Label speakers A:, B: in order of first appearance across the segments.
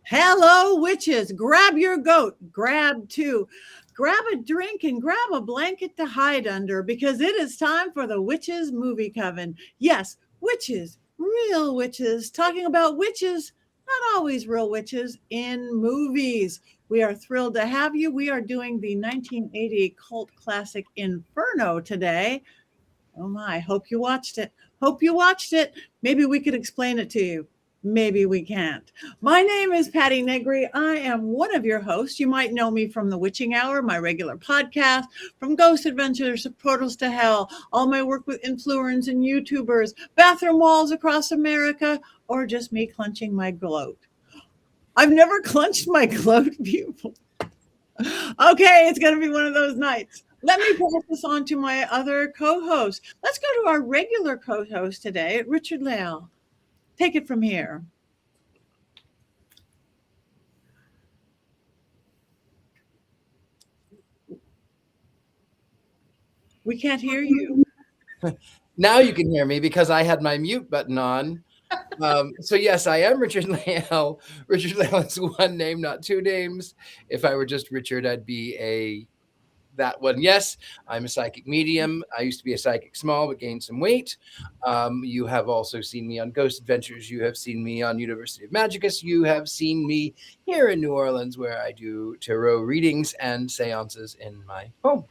A: Hello, witches. Grab your goat, grab two. Grab a drink and grab a blanket to hide under because it is time for the Witches Movie Coven. Yes, witches, real witches, talking about witches, not always real witches, in movies. We are thrilled to have you. We are doing the 1980 cult classic Inferno today. Oh my, hope you watched it. Hope you watched it. Maybe we could explain it to you. Maybe we can't. My name is Patti Negri. I am one of your hosts. You might know me from The Witching Hour, my regular podcast, from Ghost Adventures to Portals to Hell, all my work with influencers and YouTubers, bathroom walls across America, or just me clenching my gloat. I've never clenched my gloat before. Okay, it's going to be one of those nights. Let me pass this on to my other co-host. Let's go to our regular co-host today, Richard-Lael. Take it from here. We can't hear you.
B: Now you can hear me because I had my mute button on. So yes, I am Richard-Lael. Richard-Lael is one name, not two names. If I were just Richard, I'd be that one. Yes, I'm a psychic medium. I used to be a psychic small, but gained some weight. You have also seen me on Ghost Adventures. You have seen me on University of Magicus. You have seen me here in New Orleans, where I do tarot readings and seances in my home.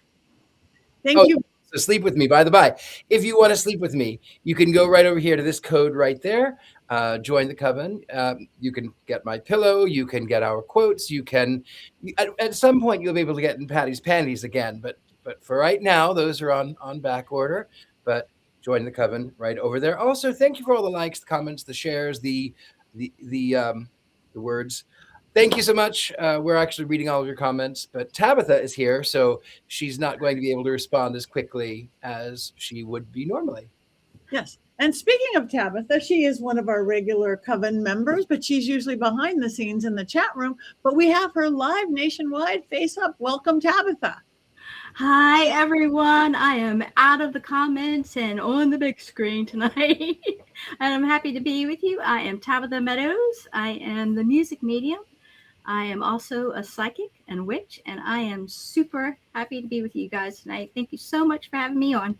A: Thank you.
B: So sleep with me, by the by. If you want to sleep with me, you can go right over here to this code right there. Join the coven. You can get my pillow. You can get our quotes. You can, at some point, you'll be able to get in Patty's panties again. But for right now, those are on back order. But join the coven right over there. Also, thank you for all the likes, the comments, the shares, the words. Thank you so much. We're actually reading all of your comments, but Tabitha is here, so she's not going to be able to respond as quickly as she would be normally.
A: Yes. And speaking of Tabitha, she is one of our regular coven members, but she's usually behind the scenes in the chat room. But we have her live nationwide face up. Welcome, Tabitha.
C: Hi, everyone. I am out of the comments and on the big screen tonight. And I'm happy to be with you. I am Tabitha Meadows. I am the music medium. I am also a psychic and witch, and I am super happy to be with you guys tonight. Thank you so much for having me on.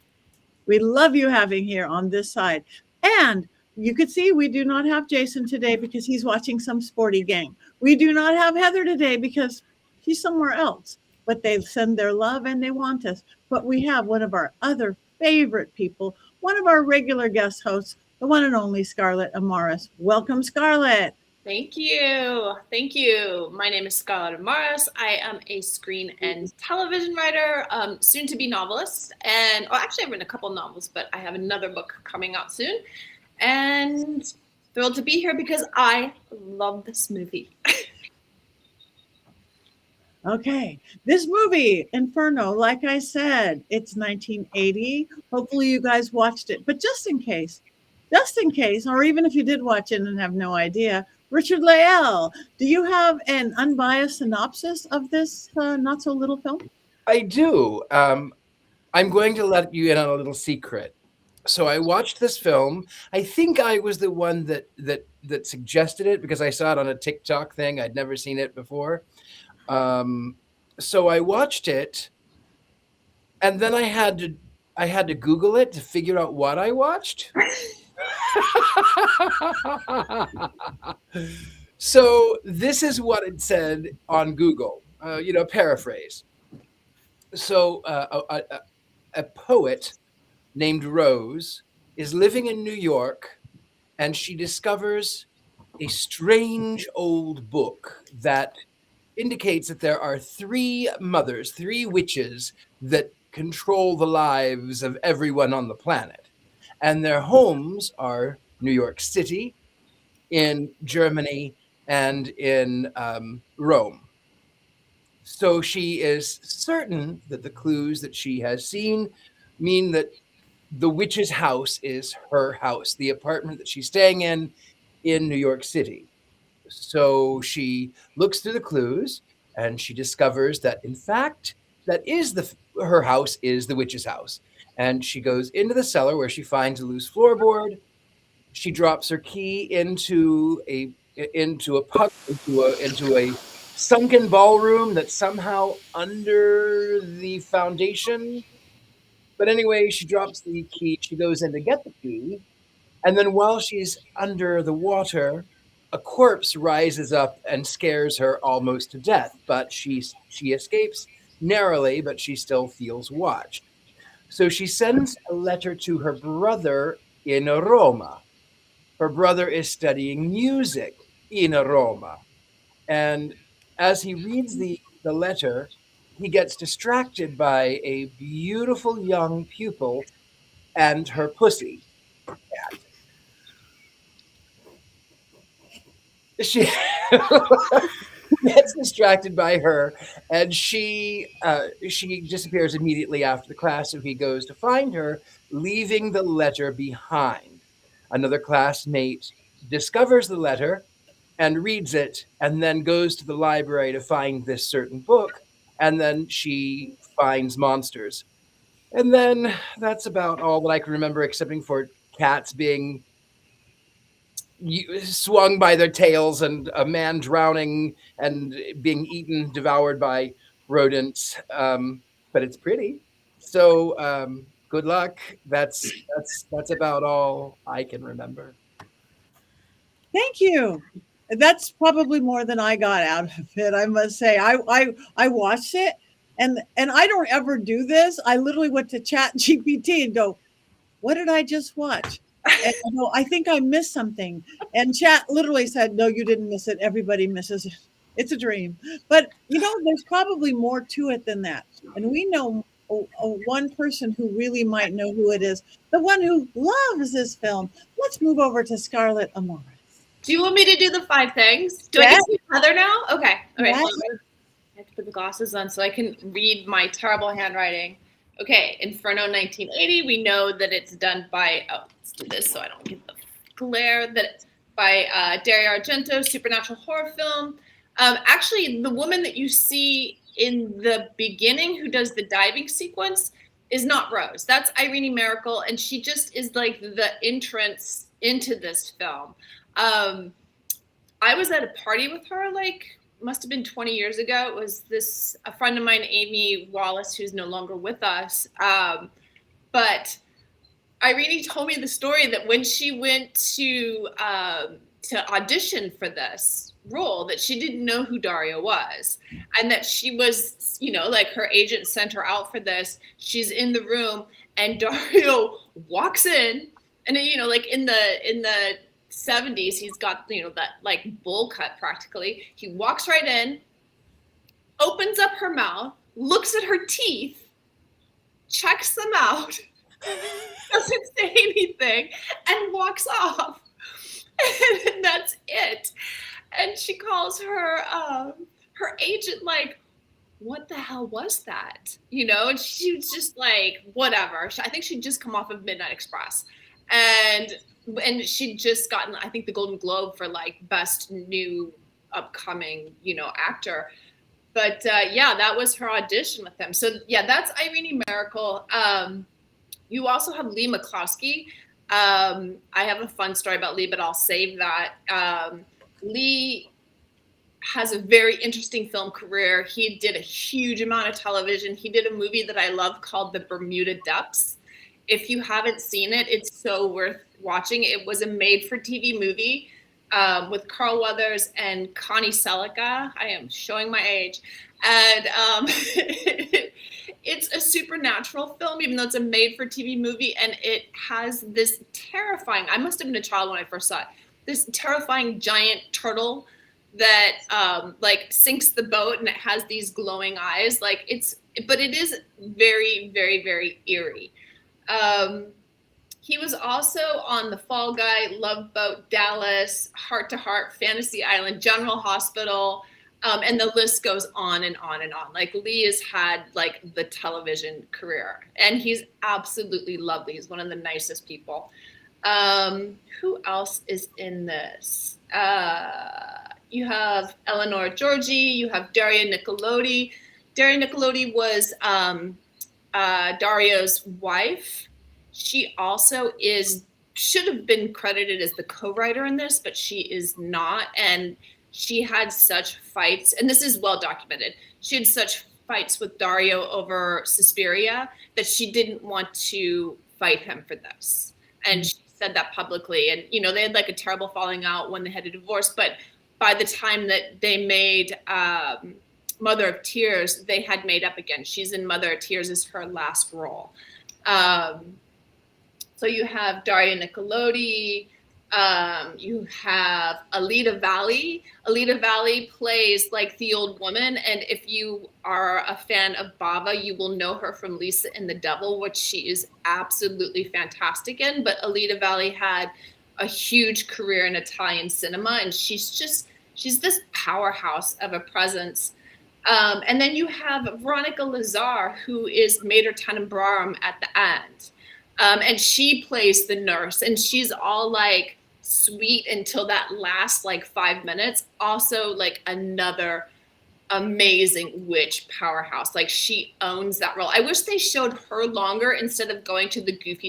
A: We love you having here on this side. And you could see we do not have Jason today because he's watching some sporty game. We do not have Heather today because she's somewhere else. But they send their love and they want us. But we have one of our other favorite people, one of our regular guest hosts, the one and only Scarlett Amaris. Welcome, Scarlett.
D: Thank you. Thank you. My name is Scarlett Amaris. I am a screen and television writer, soon to be novelist. And actually, I've written a couple novels, but I have another book coming out soon. And thrilled to be here because I love this movie.
A: Okay, this movie, Inferno, like I said, it's 1980. Hopefully you guys watched it. But just in case, or even if you did watch it and have no idea, Richard-Lael, do you have an unbiased synopsis of this not-so-little film?
B: I do. I'm going to let you in on a little secret. So I watched this film. I think I was the one that suggested it because I saw it on a TikTok thing. I'd never seen it before. So I watched it, and then I had to Google it to figure out what I watched. So this is what it said on Google, paraphrase. So a poet named Rose is living in New York, and she discovers a strange old book that indicates that there are three witches that control the lives of everyone on the planet. And their homes are New York City, in Germany, and in Rome. So she is certain that the clues that she has seen mean that the witch's house is her house, the apartment that she's staying in New York City. So she looks through the clues and she discovers that, in fact, her house is the witch's house. And she goes into the cellar where she finds a loose floorboard. She drops her key into a into a sunken ballroom that's somehow under the foundation. But anyway, she drops the key. She goes in to get the key. And then while she's under the water, a corpse rises up and scares her almost to death. But she escapes narrowly, but she still feels watched. So she sends a letter to her brother in Roma. Her brother is studying music in Roma. And as he reads the letter, he gets distracted by a beautiful young pupil and her pussy. She gets distracted by her, and she disappears immediately after the class. So he goes to find her, leaving the letter behind. Another classmate discovers the letter and reads it, and then goes to the library to find this certain book, and then she finds monsters. And then that's about all that I can remember, excepting for cats being swung by their tails and a man drowning and being eaten, devoured by rodents. But it's pretty. So good luck. That's about all I can remember.
A: Thank you. That's probably more than I got out of it, I must say. I watched it, and I don't ever do this. I literally went to Chat GPT and go, what did I just watch? And I go, I think I missed something. And Chat literally said, no, you didn't miss it. Everybody misses it. It's a dream. But, there's probably more to it than that. And we know one person who really might know who it is, the one who loves this film. Let's move over to Scarlett Amaris.
D: Do you want me to do the 5 things? Do I get to see Heather now? Okay. All right.
A: Yes.
D: I have to put the glasses on so I can read my terrible handwriting. Okay. Inferno 1980. We know that it's done by, let's do this so I don't get the glare, that by Dario Argento, supernatural horror film. Actually, the woman that you see in the beginning who does the diving sequence is not Rose. That's Irene Miracle, and she just is like the entrance into this film. I was at a party with her, must have been 20 years ago. It was a friend of mine, Amy Wallace, who's no longer with us. But Irene told me the story that when she went to audition for this role, that she didn't know who Dario was, and that she was, her agent sent her out for this. She's in the room, and Dario walks in, and in the 70s, he's got, that bowl cut practically. He walks right in, opens up her mouth, looks at her teeth, checks them out, doesn't say anything, and walks off. And that's it. And she calls her agent what the hell was that? And she was just whatever. I think she'd just come off of Midnight Express. And she'd just gotten, I think, the Golden Globe for best new upcoming, actor. But that was her audition with them. So that's Irene Miracle. You also have Lee McCloskey. I have a fun story about Lee, but I'll save that. Lee has a very interesting film career. He did a huge amount of television. He did a movie that I love called The Bermuda Depths. If you haven't seen it, it's so worth watching. It was a made-for-TV movie with Carl Weathers and Connie Selica. I am showing my age. And it's a supernatural film, even though it's a made-for-TV movie. And it has this terrifying, I must have been a child when I first saw it, this terrifying giant turtle that sinks the boat, and it has these glowing eyes. But it is very, very, very eerie. He was also on The Fall Guy, Love Boat, Dallas, Heart to Heart, Fantasy Island, General Hospital, and the list goes on and on and on. Lee has had the television career, and he's absolutely lovely. He's one of the nicest people. Who else is in this? You have Eleanor Georgi, you have Daria Nicolodi. Daria Nicolodi was Dario's wife. She also is should have been credited as the co-writer in this, but she is not. And she had such fights, and this is well documented. She had such fights with Dario over Suspiria that she didn't want to fight him for this. And she said that publicly. And, you know, they had like a terrible falling out when they had a divorce. But by the time that they made Mother of Tears, they had made up again. She's in Mother of Tears as her last role. So you have Daria Nicolodi, you have Alida Valli. Alida Valli plays like the old woman, and if you are a fan of Bava, you will know her from Lisa and the Devil, which she is absolutely fantastic in. But Alida Valli had a huge career in Italian cinema, and she's this powerhouse of a presence. And then you have Veronica Lazar, who is Mater Tenebrorum at the end. And she plays the nurse, and she's all like sweet until that last like 5 minutes. Also like another amazing witch powerhouse. Like she owns that role. I wish they showed her longer instead of going to the goofy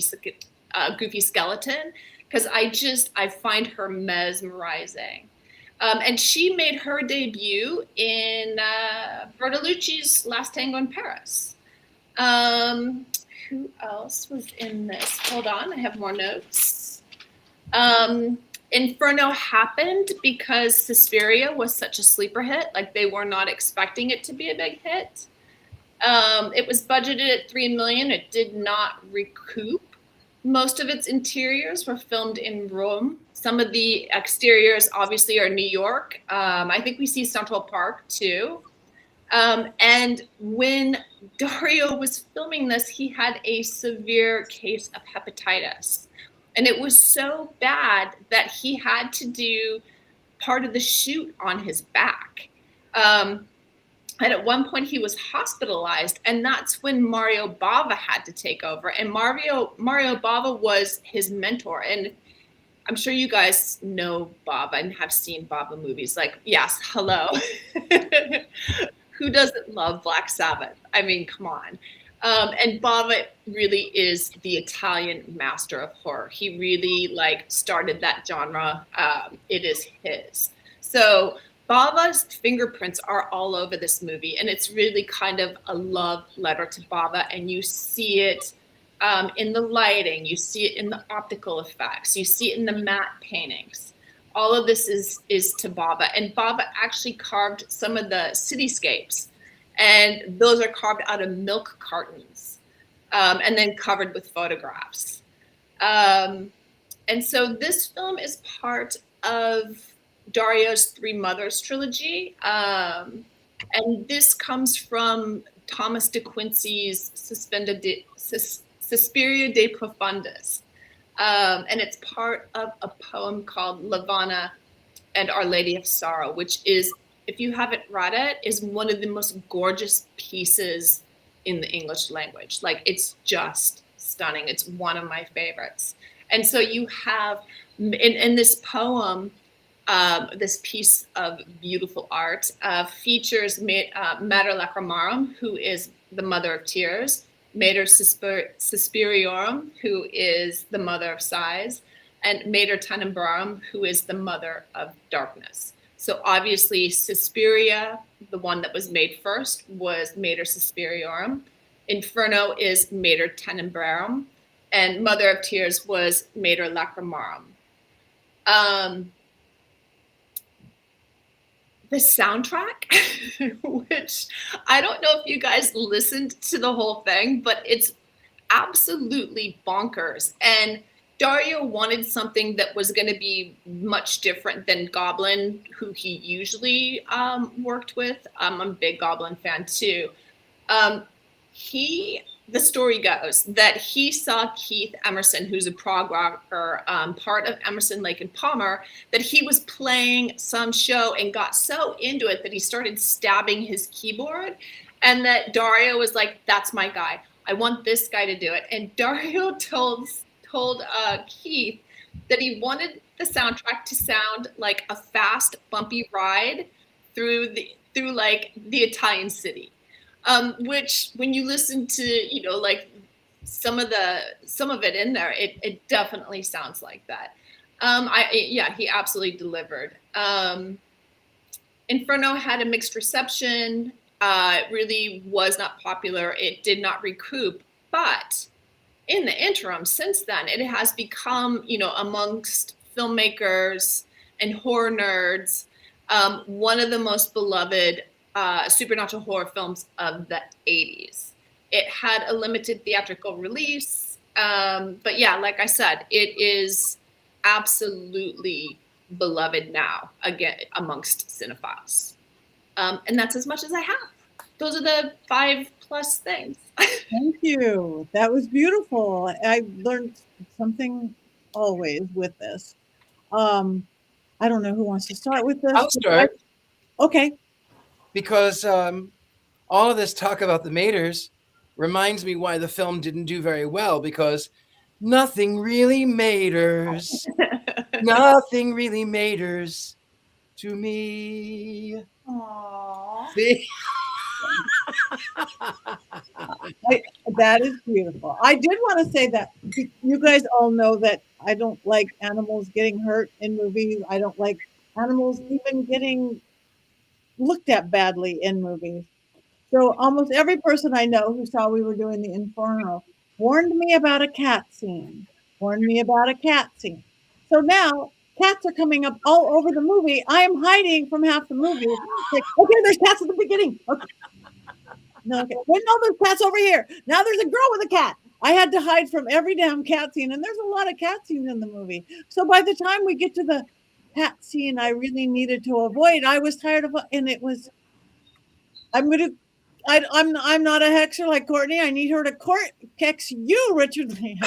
D: skeleton, because I find her mesmerizing. And she made her debut in Bertolucci's Last Tango in Paris. Who else was in this? Hold on, I have more notes. Inferno happened because Suspiria was such a sleeper hit. Like they were not expecting it to be a big hit. It was budgeted at $3 million. It did not recoup. Most of its interiors were filmed in Rome. Some of the exteriors obviously are New York. I think we see Central Park too. And when Dario was filming this, he had a severe case of hepatitis. And it was so bad that he had to do part of the shoot on his back. And at one point he was hospitalized, and that's when Mario Bava had to take over. And Mario Bava was his mentor. And I'm sure you guys know Bava and have seen Bava movies. Like, yes, hello. Who doesn't love Black Sabbath? I mean, come on. And Bava really is the Italian master of horror. He really like started that genre. It is his. So Bava's fingerprints are all over this movie, and it's really kind of a love letter to Bava. And you see it in the lighting, you see it in the optical effects, you see it in the matte paintings. All of this is to Bava, and Bava actually carved some of the cityscapes, and those are carved out of milk cartons, and then covered with photographs. And so this film is part of Dario's Three Mothers trilogy, and this comes from Thomas de Quincey's Suspiria de Profundis. And it's part of a poem called Lavana and Our Lady of Sorrow, which is, if you haven't read it, is one of the most gorgeous pieces in the English language. Like, it's just stunning. It's one of my favorites. And so you have, in this poem, this piece of beautiful art features Mater Lacrimarum, who is the Mother of Tears, Mater Suspiriorum, who is the Mother of Sighs, and Mater Tenebrorum, who is the Mother of Darkness. So obviously Suspiria, the one that was made first, was Mater Suspiriorum. Inferno is Mater Tenebrorum, and Mother of Tears was Mater Lacrimarum. The soundtrack, which I don't know if you guys listened to the whole thing, but it's absolutely bonkers. And Dario wanted something that was going to be much different than Goblin, who he usually worked with. I'm a big Goblin fan too. The story goes that he saw Keith Emerson, who's a prog rocker, part of Emerson, Lake and Palmer, that he was playing some show and got so into it that he started stabbing his keyboard, and that Dario was like, that's my guy. I want this guy to do it. And Dario told Keith that he wanted the soundtrack to sound like a fast, bumpy ride through like the Italian city. Which, when you listen to, like some of it in there, it definitely sounds like that. He absolutely delivered. Inferno had a mixed reception. It really was not popular. It did not recoup, but in the interim, since then, it has become, amongst filmmakers and horror nerds, one of the most beloved supernatural horror films of the 80s. It had a limited theatrical release. But yeah, like I said, it is absolutely beloved now, again, amongst cinephiles. And that's as much as I have. Those are the 5+ things.
A: Thank you. That was beautiful. I learned something always with this. I don't know who wants to start with this.
B: I'll start.
A: Okay.
B: Because all of this talk about the Maters reminds me why the film didn't do very well, because nothing really maters. Nothing really maters to me.
D: Aww.
B: See?
A: That is beautiful. I did want to say that you guys all know that I don't like animals getting hurt in movies. I don't like animals even getting looked at badly in movies. So almost every person I know who saw we were doing the Inferno warned me about a cat scene. So now cats are coming up all over the movie. I am hiding from half the movie. Like, okay, there's cats at the beginning. Okay. No, okay. Wait, no, there's cats over here. Now there's a girl with a cat. I had to hide from every damn cat scene, and there's a lot of cat scenes in the movie. So by the time we get to the cat scene I really needed to avoid, I was tired of, and it was, I'm not a hexer like Courtney. I need her to hex you, Richard-Lael.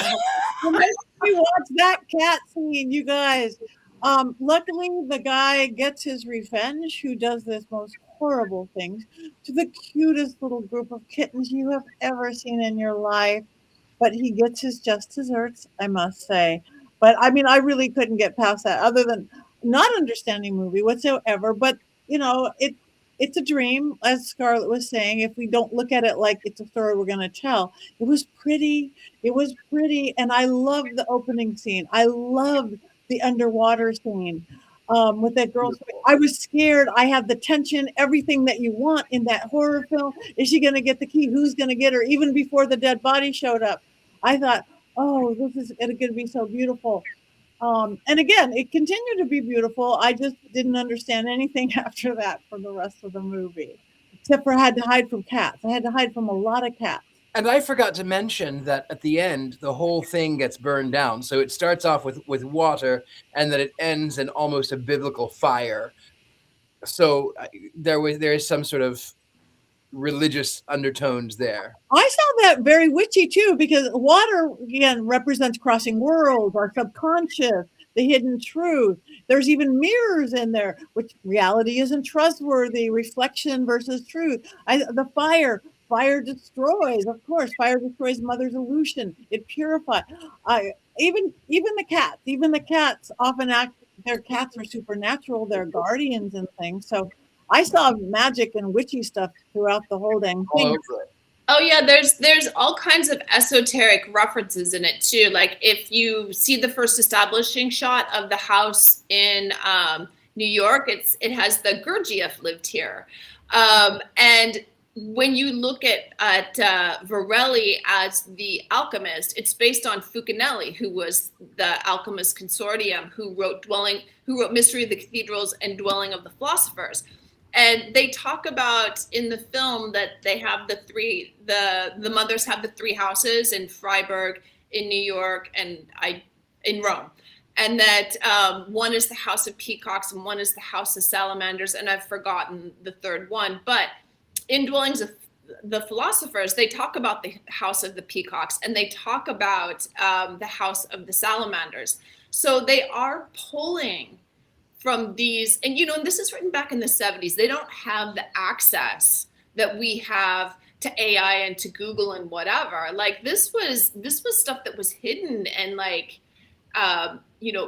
A: We watch that cat scene, you guys. Luckily, the guy gets his revenge, who does this most horrible things to the cutest little group of kittens you have ever seen in your life. But he gets his just desserts, I must say. But I mean, I really couldn't get past that, other than not understanding movie whatsoever. But it's a dream, as Scarlett was saying. If we don't look at it like it's a story we're going to tell, it was pretty, and I loved the opening scene. I loved the underwater scene with that girl. I was scared. I had the tension, everything that you want in that horror film. Is she going to get the key? Who's going to get her? Even before the dead body showed up, I thought, oh, this is going to be so beautiful. And again, it continued to be beautiful. I just didn't understand anything after that for the rest of the movie, except for I had to hide from cats. I had to hide from a lot of cats.
B: And I forgot to mention that at the end, the whole thing gets burned down. So it starts off with water, and then it ends in almost a biblical fire. So there is some sort of religious undertones there.
A: I saw that very witchy too, because water again represents crossing worlds, our subconscious, the hidden truth. There's even mirrors in there, which reality isn't trustworthy, reflection versus truth. The fire destroys, of course. Fire destroys mother's illusion. It purifies. Even the cats often act. Their cats are supernatural. They're guardians and things. So I saw magic and witchy stuff throughout the whole dang thing.
D: Oh yeah, there's all kinds of esoteric references in it too. Like if you see the first establishing shot of the house in New York, it has the Gurdjieff lived here, and when you look at Varelli as the alchemist, it's based on Fulcanelli, who was the alchemist consortium, who wrote Mystery of the Cathedrals and Dwelling of the Philosophers. And they talk about in the film that they have the mothers have the 3 houses in Freiburg, in New York, and in Rome. And that one is the House of Peacocks and one is the House of Salamanders. And I've forgotten the third one. But in Dwellings of the Philosophers, they talk about the House of the Peacocks and they talk about the House of the Salamanders. So they are pulling from these, and and this is written back in the 70s. They don't have the access that we have to AI and to Google and whatever. Like this was stuff that was hidden and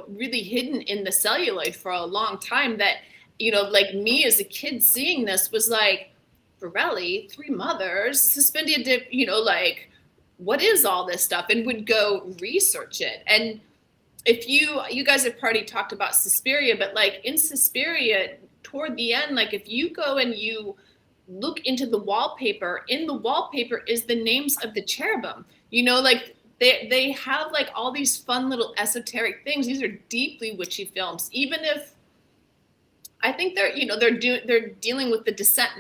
D: really hidden in the celluloid for a long time. That like me as a kid seeing this was like, Varelli, 3 mothers, Suspindia dip, what is all this stuff, and would go research it. And if you guys have already talked about Suspiria, but like in Suspiria, toward the end, like if you go and you look into the wallpaper, in the wallpaper is the names of the cherubim. You know, like they have like all these fun little esoteric things. These are deeply witchy films, even if I think they're, you know, they're dealing with the descent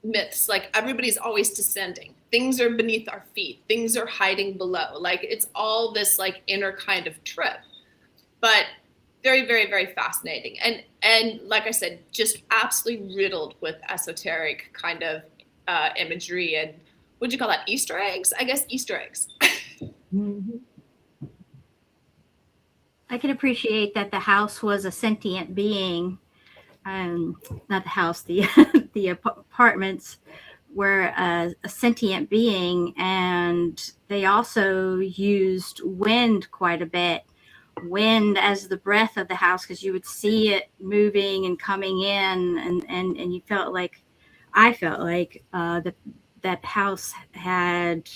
D: myths. Like everybody's always descending. Things are beneath our feet. Things are hiding below. Like it's all this like inner kind of trip, but very, very, very fascinating. And like I said, just absolutely riddled with esoteric kind of imagery and what'd you call that? Easter eggs? I guess Easter eggs.
C: Mm-hmm. I can appreciate that the house was a sentient being. Not the house, the the apartments were a sentient being, and they also used wind quite a bit. Wind as the breath of the house, because you would see it moving and coming in, and you felt like, I felt like that house had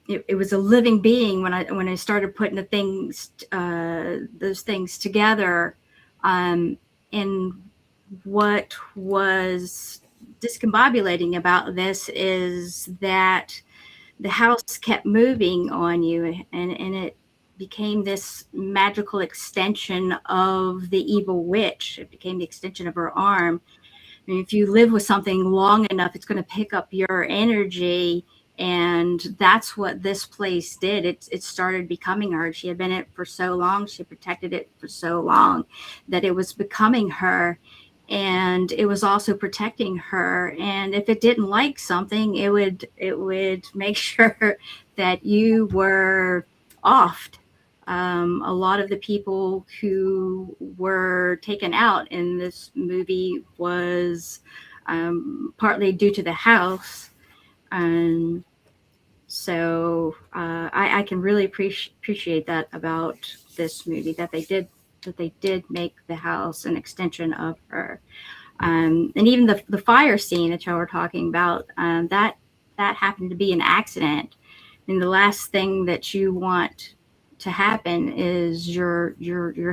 C: it was a living being when I started putting the things those things together. And what was discombobulating about this is that the house kept moving on you, and it became this magical extension of the evil witch. It became the extension of her arm. I mean, if you live with something long enough, it's going to pick up your energy, and that's what this place did. It started becoming her. She had been in it for so long. She protected it for so long that it was becoming her, and it was also protecting her. And if it didn't like something, it would make sure that you were offed. A lot of the people who were taken out in this movie was partly due to the house. So I can really appreciate that about this movie, that they did make the house an extension of her. And even the fire scene that y'all were talking about, that happened to be an accident. And the last thing that you want to happen is your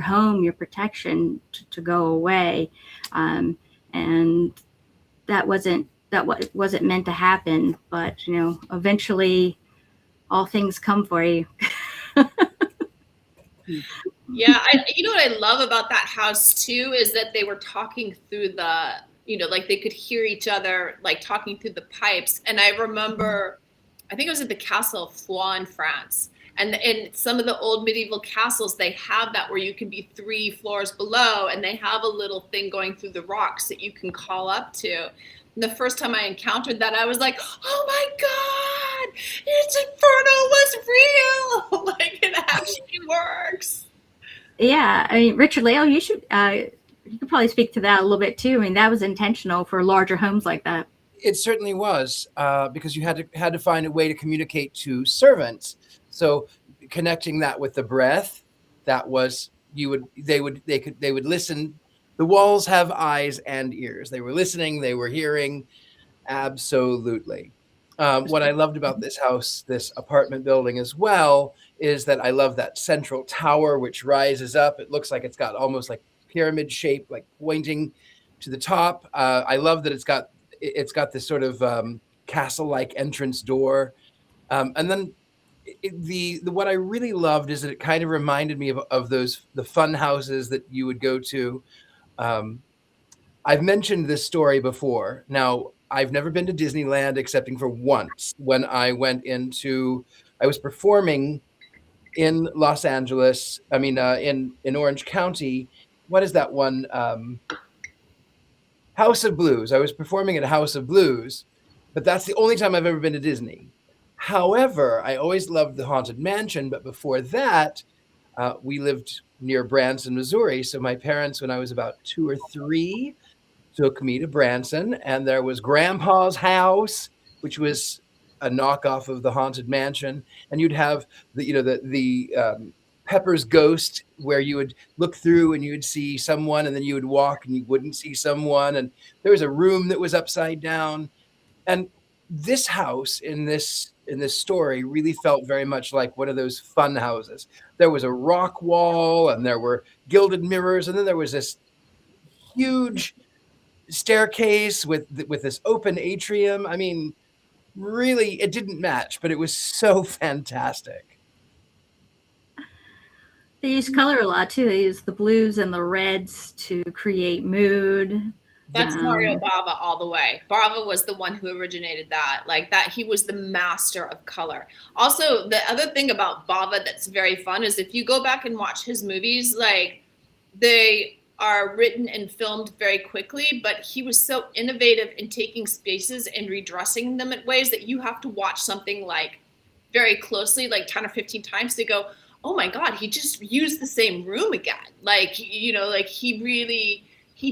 C: home, your protection to go away. And that wasn't meant to happen, but you know, eventually all things come for you.
D: Yeah, you know what I love about that house too is that they were talking through the, you know, like they could hear each other like talking through the pipes. And I remember, I think it was at the castle of Foix in France. And in some of the old medieval castles, they have that where you can be 3 floors below, and they have a little thing going through the rocks that you can call up to. And the first time I encountered that, I was like, oh my God, it's Inferno was real. Like it actually works.
C: Yeah, I mean, Richard-Lael, you could probably speak to that a little bit too. I mean, that was intentional for larger homes like that.
B: It certainly was, because you had to find a way to communicate to servants. So connecting that with the breath, that was they would listen. The walls have eyes and ears. They were listening. They were hearing. Absolutely. What I loved about this house, this apartment building as well, is that I love that central tower which rises up. It looks like it's got almost like pyramid shape, like pointing to the top. I love that it's got this sort of castle-like entrance door, and then what I really loved is that it kind of reminded me of the fun houses that you would go to. I've mentioned this story before. Now, I've never been to Disneyland excepting for once when I was performing in Los Angeles. I mean, in Orange County. What is that one? House of Blues. I was performing at House of Blues, but that's the only time I've ever been to Disney. However, I always loved the Haunted Mansion, but before that, we lived near Branson, Missouri. So my parents, when I was about 2 or 3, took me to Branson, and there was Grandpa's house, which was a knockoff of the Haunted Mansion, and you'd have the Pepper's Ghost, where you would look through and you would see someone, and then you would walk and you wouldn't see someone, and there was a room that was upside down. And this house in this story really felt very much like one of those fun houses. There was a rock wall, and there were gilded mirrors, and then there was this huge staircase with this open atrium. I mean, really, it didn't match, but it was so fantastic.
C: They use color a lot too. They use the blues and the reds to create mood.
D: That's Mario Bava all the way. Bava was the one who originated that. Like that, he was the master of color. Also, the other thing about Bava that's very fun is if you go back and watch his movies, like they are written and filmed very quickly, but he was so innovative in taking spaces and redressing them in ways that you have to watch something like very closely, like 10 or 15 times to go, oh my God, he just used the same room again. Like, you know, like he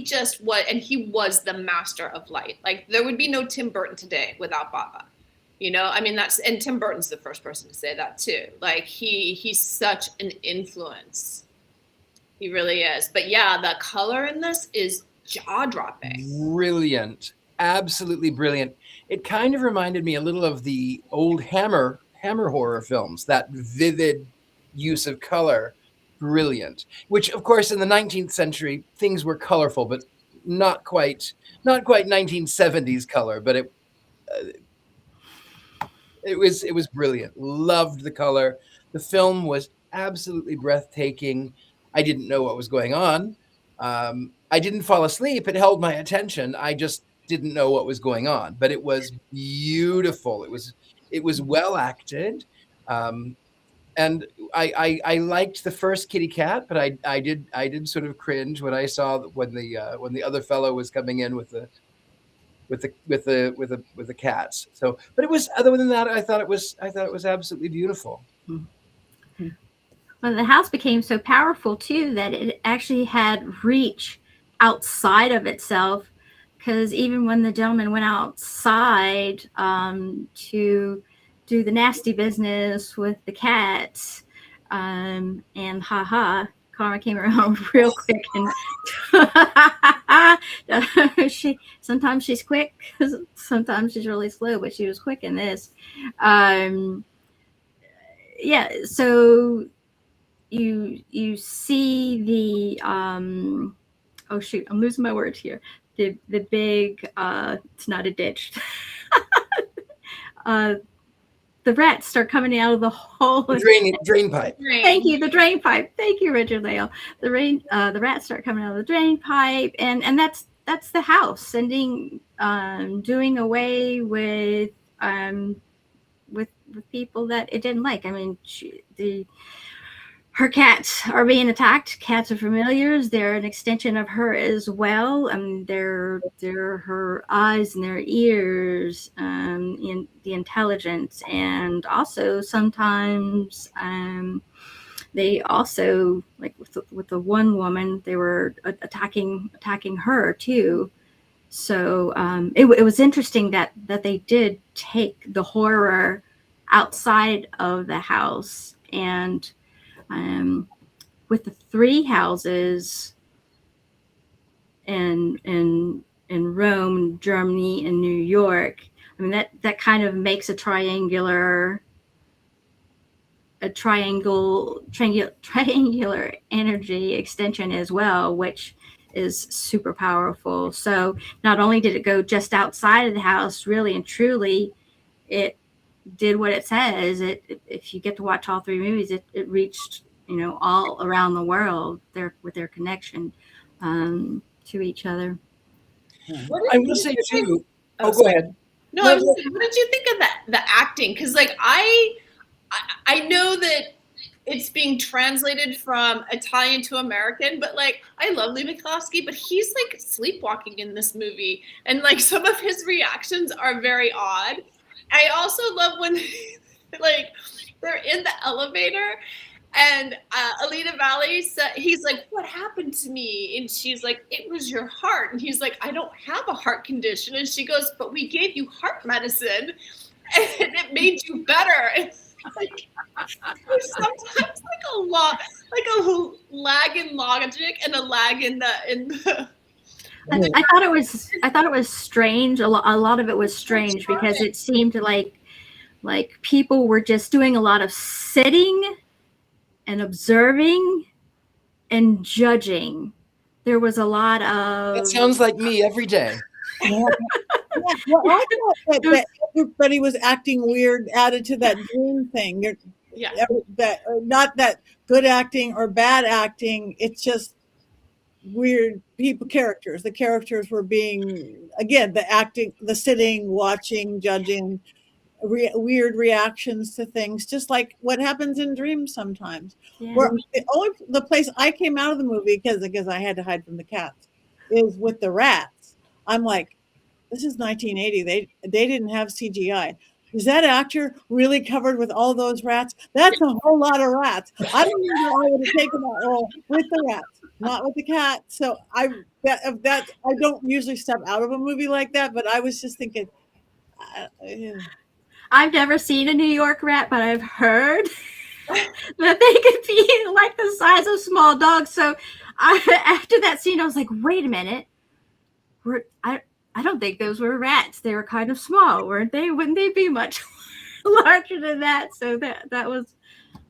D: just was, and he was the master of light. Like there would be no Tim Burton today without Bava. You know, I mean, and Tim Burton's the first person to say that too. Like he's such an influence. He really is. But yeah, the color in this is jaw-dropping.
B: Brilliant. Absolutely brilliant. It kind of reminded me a little of the old Hammer horror films, that vivid use of color. Brilliant. Which, of course, in the 19th century, things were colorful, but not quite 1970s color, but it was brilliant. Loved the color. The film was absolutely breathtaking. I didn't know what was going on. I didn't fall asleep. It held my attention. I just didn't know what was going on. But it was beautiful. It was well acted. And I liked the first kitty cat, but I did sort of cringe when I saw when the other fellow was coming in with the cats. So, but it was, other than that, I thought it was absolutely beautiful.
C: Well, the house became so powerful too that it actually had reach outside of itself, because even when the gentleman went outside to do the nasty business with the cats, and Karma came around real quick, and sometimes she's quick, sometimes she's really slow, but she was quick in this. Yeah, so you see the oh shoot, I'm losing my words here. The big it's not a ditch. The rats start coming out of the hole.
B: The drain pipe.
C: Thank you, the drain pipe. Thank you, Richard-Lael. The rats start coming out of the drain pipe, and that's the house sending, doing away with people that it didn't like. I mean, her cats are being attacked. Cats are familiars. They're an extension of her as well. They're her eyes and their ears, in the intelligence, and also sometimes they also, like with the one woman, they were attacking her too. So it was interesting that they did take the horror outside of the house. And with the three houses in Rome, Germany, and New York, I mean that kind of makes a triangular energy extension as well, which is super powerful. So not only did it go just outside of the house, really and truly, it did what it says. If you get to watch all three movies, it reached, all around the world with their connection to each other.
B: I will say too. Oh, go ahead.
D: No, I was saying, what did you think of the acting? Because like I know that it's being translated from Italian to American, but like I love Lee Mikowski, but he's like sleepwalking in this movie, and like some of his reactions are very odd. I also love when like they're in the elevator and Alita Valley said, he's like, what happened to me? And she's like, it was your heart. And he's like, I don't have a heart condition. And she goes, but we gave you heart medicine and it made you better. And like, there's sometimes like a lag in logic and a lag in the
C: I thought it was strange. A lot of it was strange because it seemed like people were just doing a lot of sitting and observing and judging. There was a lot of.
B: That sounds like me every day.
A: Yeah. Well, I thought that everybody was acting weird added to that dream thing.
D: Yeah.
A: That not that good acting or bad acting. It's just weird characters. The characters were being, again, the acting, the sitting, watching, judging, weird reactions to things, just like what happens in dreams sometimes.
C: Yeah.
A: Where the place I came out of the movie because I had to hide from the cats is with the rats. I'm like, this is 1980. They didn't have CGI. Is that actor really covered with all those rats? That's a whole lot of rats. I don't know how I would have taken that role with the rats, not with the cat. So I don't usually step out of a movie like that, but I was just thinking.
C: I've never seen a New York rat, but I've heard that they could be like the size of small dogs. So after that scene, I was like, wait a minute. I don't think those were rats. They were kind of small, weren't they? Wouldn't they be much larger than that? So that was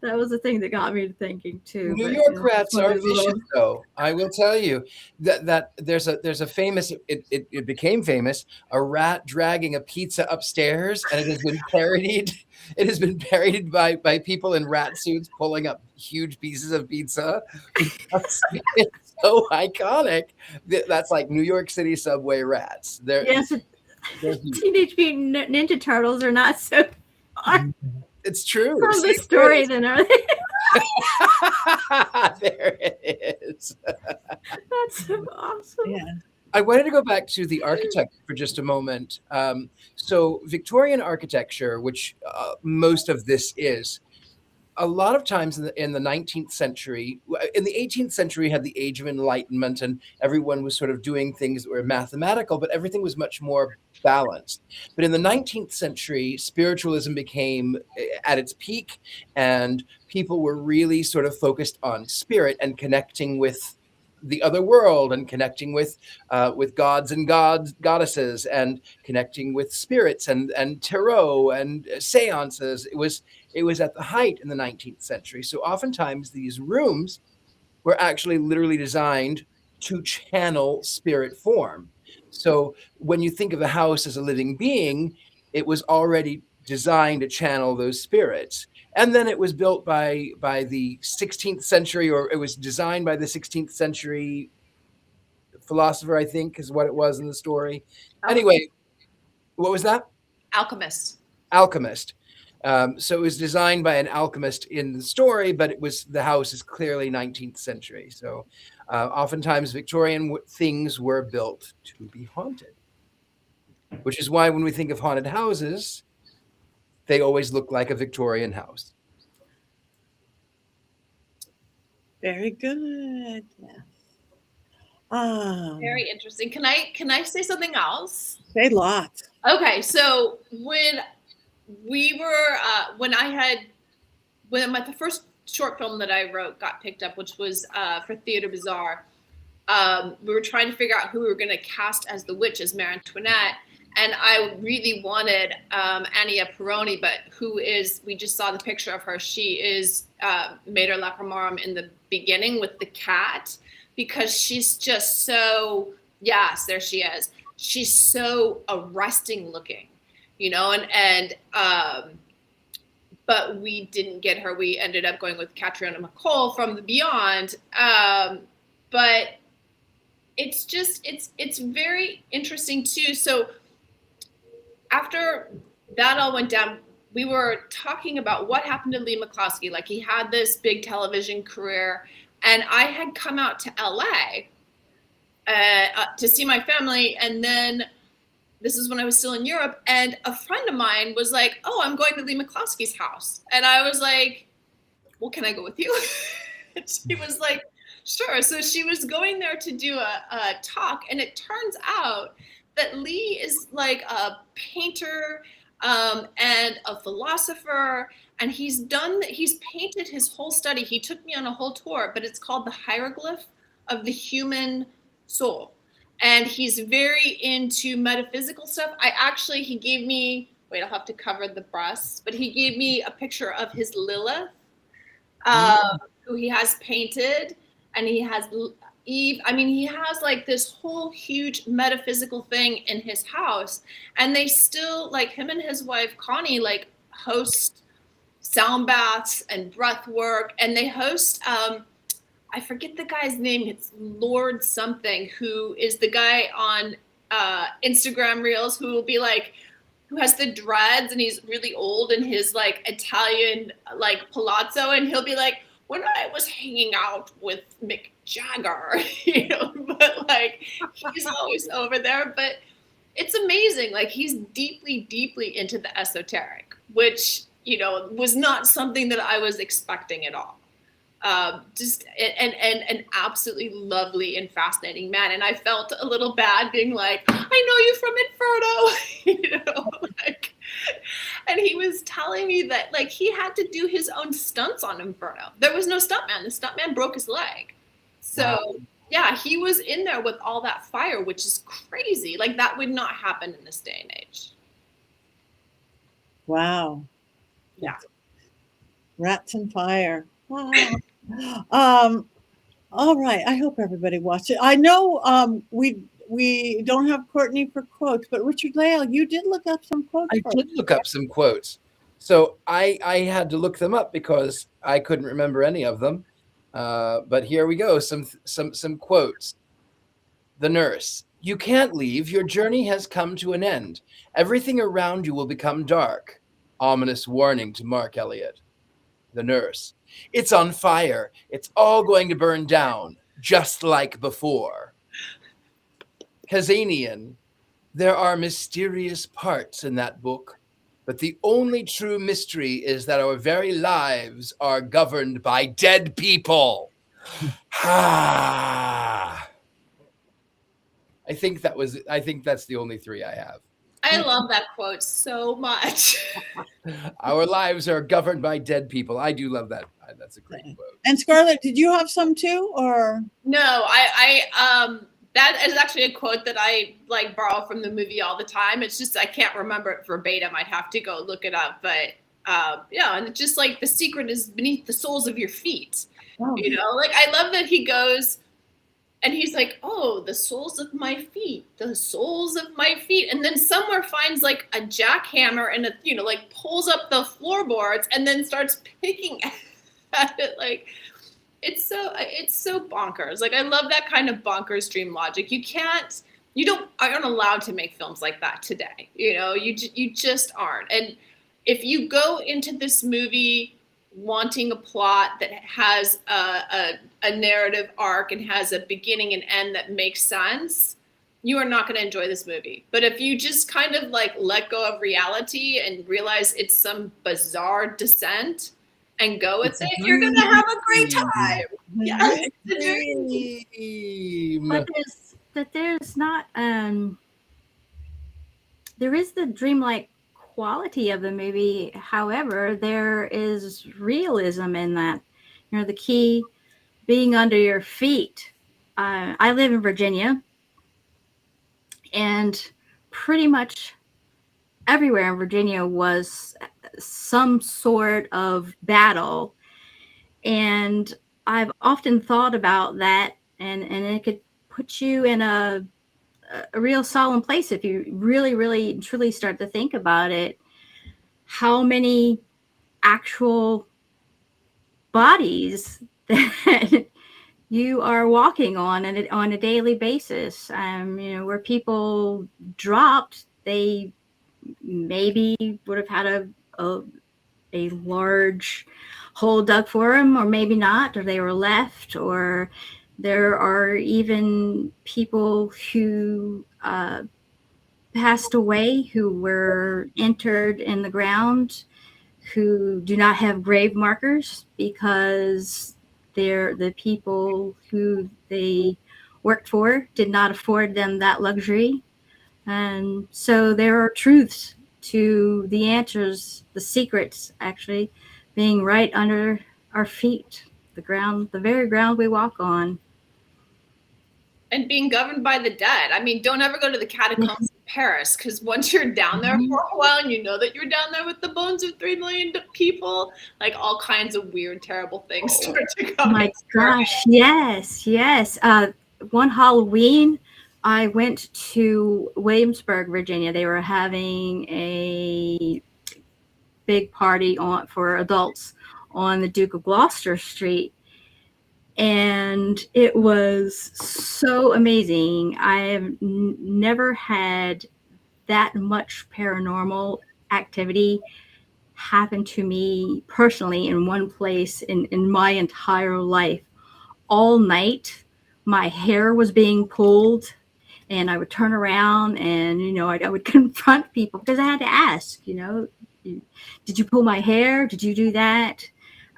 C: the thing that got me thinking too.
B: New York rats are vicious, though. I will tell you that there's a famous. It became famous. A rat dragging a pizza upstairs, and it has been parodied. It has been parodied by people in rat suits pulling up huge pieces of pizza. It's so iconic. That's like New York City subway rats. They're
C: Teenage Mutant Ninja Turtles are not so far.
B: It's true.
C: From the story, then are they?
B: There it is.
C: That's so awesome.
A: Yeah.
B: I wanted to go back to the architecture for just a moment. So Victorian architecture, which most of this is, a lot of times in the 19th century, in the 18th century had the Age of Enlightenment, and everyone was sort of doing things that were mathematical, but everything was much more balanced. But in the 19th century, spiritualism became at its peak, and people were really sort of focused on spirit and connecting with the other world and connecting with gods and goddesses and connecting with spirits and tarot and seances. It was at the height in the 19th century. So oftentimes these rooms were actually literally designed to channel spirit form. So when you think of a house as a living being, it was already designed to channel those spirits. And then it was built by the 16th century, or it was designed by the 16th century philosopher, I think is what it was in the story. Anyway, what was that?
D: Alchemist.
B: So it was designed by an alchemist in the story, but the house is clearly 19th century. So oftentimes Victorian things were built to be haunted, which is why when we think of haunted houses, they always look like a Victorian house.
A: Very good.
D: Very interesting. Can I say something else?
A: Say lots.
D: Okay, so when the first short film that I wrote got picked up, which was for Theater Bazaar, we were trying to figure out who we were going to cast as the witch, as Marie Antoinette. And I really wanted Ania Peroni, but we just saw the picture of her. She is Mater Lacrimorum in the beginning with the cat, because she's just so, yes, there she is. She's so arresting looking, but we didn't get her. We ended up going with Catriona McCall from The Beyond. But it's very interesting too. So after that all went down, we were talking about what happened to Lee McCloskey. Like, he had this big television career, and I had come out to LA to see my family. And then this is when I was still in Europe, and a friend of mine was like, "Oh, I'm going to Lee McCloskey's house." And I was like, "Well, can I go with you?" And she was like, "Sure." So she was going there to do a talk, and it turns out that Lee is like a painter and a philosopher, and he's painted his whole study. He took me on a whole tour, but it's called The Hieroglyph of the Human Soul. and he's very into metaphysical stuff. He gave me, wait, I'll have to cover the breasts, but he gave me a picture of his Lilith, who he has painted, and he has Eve. I mean, he has like this whole huge metaphysical thing in his house, and they still, like, him and his wife Connie, like, host sound baths and breath work, and they host I forget the guy's name. It's Lord something, who is the guy on Instagram Reels who will be like, who has the dreads, and he's really old in his like Italian like palazzo, and he'll be like, when I was hanging out with Mick Jagger, you know, but like he's always over there. But it's amazing. Like, he's deeply, deeply into the esoteric, which, you know, was not something that I was expecting at all. Just and an absolutely lovely and fascinating man. And I felt a little bad being like, I know you from Inferno, you know, like, and he was telling me that like he had to do his own stunts on Inferno. There was no stuntman. The stuntman broke his leg. So yeah, he was in there with all that fire, which is crazy. Like, that would not happen in this day and age.
A: Wow.
D: Yeah.
A: Rats and fire. Wow. All right. I hope everybody watched it. I know we don't have Courtney for quotes, but Richard-Lael, you did look up some quotes.
B: I did look up some quotes. So I had to look them up because I couldn't remember any of them. But here we go. Some quotes. The nurse: you can't leave. Your journey has come to an end. Everything around you will become dark. Ominous warning to Mark Elliott. The nurse: it's on fire. It's all going to burn down, just like before. Kazanian: there are mysterious parts in that book, but the only true mystery is that our very lives are governed by dead people. I think that's the only three I have.
D: I love that quote so much.
B: Our lives are governed by dead people. I do love that. That's a great quote.
A: And Scarlett, did you have some too, or?
D: No, that is actually a quote that I like borrow from the movie all the time. It's just I can't remember it verbatim. I'd have to go look it up. But yeah, and it's just like the secret is beneath the soles of your feet. Oh. You know, like I love that he goes and he's like, oh, the soles of my feet, the soles of my feet. And then somewhere finds like a jackhammer and, you know, like pulls up the floorboards and then starts picking at it. Like, it's so bonkers. Like, I love that kind of bonkers dream logic. Aren't allowed to make films like that today. You know, you just aren't. And if you go into this movie wanting a plot that has a narrative arc and has a beginning and end that makes sense, you are not going to enjoy this movie. But if you just kind of like let go of reality and realize it's some bizarre descent and go with it, you're going to have a great time. Yeah, it's a dream.
C: But there's not there is the dreamlike quality of the movie. However, there is realism in that. You know, the key being under your feet. I live in Virginia, and pretty much everywhere in Virginia was some sort of battle. And I've often thought about that, and it could put you in a real solemn place if you really, really, truly start to think about it. How many actual bodies that you are walking on a daily basis, you know, where people dropped, they maybe would have had a large hole dug for them, or maybe not, or they were left, or there are even people who passed away who were entered in the ground who do not have grave markers because the people who they worked for did not afford them that luxury. And so there are truths to the answers, the secrets actually being right under our feet, the ground, the very ground we walk on.
D: And being governed by the dead. I mean, don't ever go to the catacombs in Paris, because once you're down there for a while and you know that you're down there with the bones of 3 million people, like all kinds of weird, terrible things start to come.
C: Oh my gosh, yes. One Halloween, I went to Williamsburg, Virginia. They were having a big party for adults on the Duke of Gloucester Street. And it was so amazing. I have never had that much paranormal activity happen to me personally in one place in my entire life. All night, my hair was being pulled, and I would turn around and, I would confront people because I had to ask, did you pull my hair? Did you do that?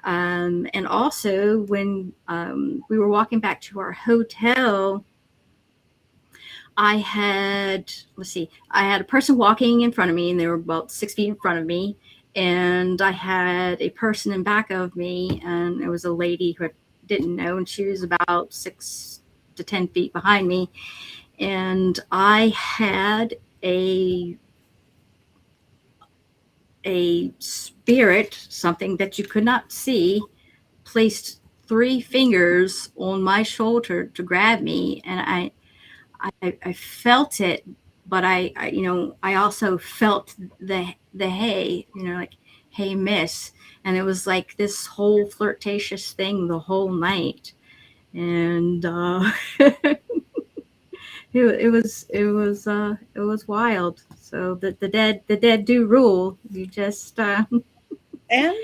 C: And also when we were walking back to our hotel, I had a person walking in front of me, and they were about 6 feet in front of me. And I had a person in back of me, and it was a lady who I didn't know, and she was about 6 to 10 feet behind me. And I had a spirit, something that you could not see, placed 3 fingers on my shoulder to grab me, and I felt it, but I also felt the hey, like, hey miss, and it was like this whole flirtatious thing the whole night, and it was wild. So the dead do rule. You just
A: and